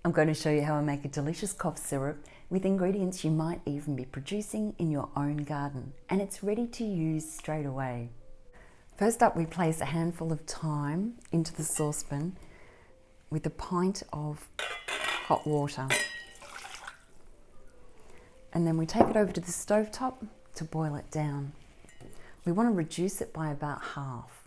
I'm going to show you how I make a delicious cough syrup with ingredients you might even be producing in your own garden, and it's ready to use straight away. First up, we place a handful of thyme into the saucepan with a pint of hot water. And then we take it over to the stovetop to boil it down. We want to reduce it by about half.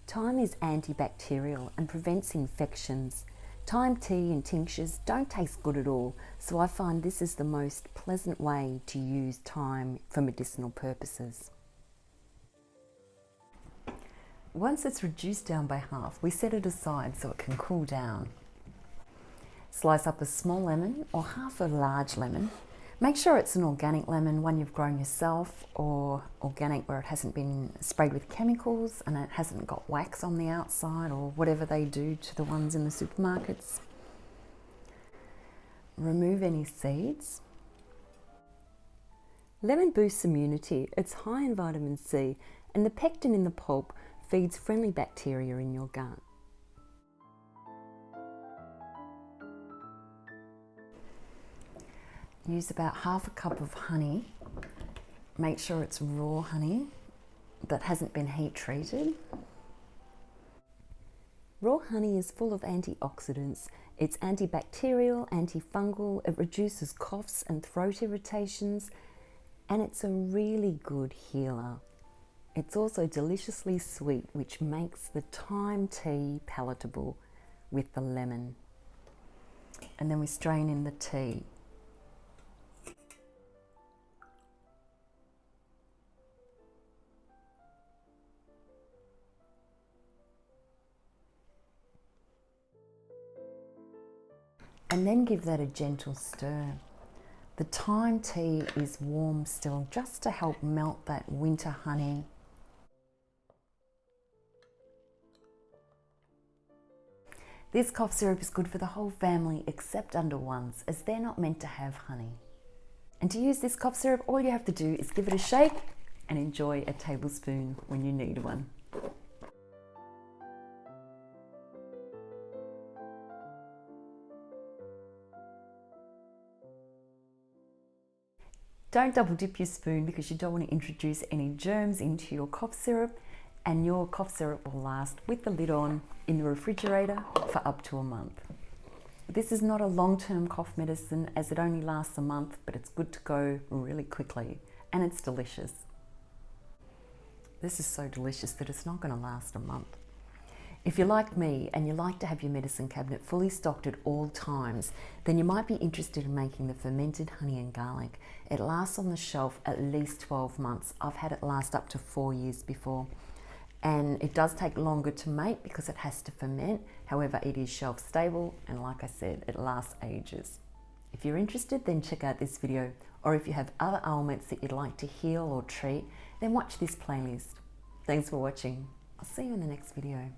Thyme is antibacterial and prevents infections. Thyme tea and tinctures don't taste good at all, so I find this is the most pleasant way to use thyme for medicinal purposes. Once it's reduced down by half, we set it aside so it can cool down. Slice up a small lemon or half a large lemon. Make sure it's an organic lemon, one you've grown yourself, or organic where it hasn't been sprayed with chemicals and it hasn't got wax on the outside or whatever they do to the ones in the supermarkets. Remove any seeds. Lemon boosts immunity. It's high in vitamin C, and the pectin in the pulp feeds friendly bacteria in your gut. Use about half a cup of honey. Make sure it's raw honey that hasn't been heat treated. Raw honey is full of antioxidants. It's antibacterial, antifungal, it reduces coughs and throat irritations, and it's a really good healer. It's also deliciously sweet, which makes the thyme tea palatable with the lemon. And then we strain in the tea. And then give that a gentle stir. The thyme tea is warm still, just to help melt that winter honey. This cough syrup is good for the whole family except under ones, as they're not meant to have honey. And to use this cough syrup, all you have to do is give it a shake and enjoy a tablespoon when you need one. Don't double dip your spoon because you don't want to introduce any germs into your cough syrup, and your cough syrup will last with the lid on in the refrigerator for up to a month. This is not a long-term cough medicine as it only lasts a month, but it's good to go really quickly, and it's delicious. This is so delicious that it's not going to last a month. If you're like me and you like to have your medicine cabinet fully stocked at all times, then you might be interested in making the fermented honey and garlic. It lasts on the shelf at least 12 months. I've had it last up to 4 years before. And it does take longer to make because it has to ferment. However, it is shelf stable, and like I said, it lasts ages. If you're interested, then check out this video. Or if you have other ailments that you'd like to heal or treat, then watch this playlist. Thanks for watching. I'll see you in the next video.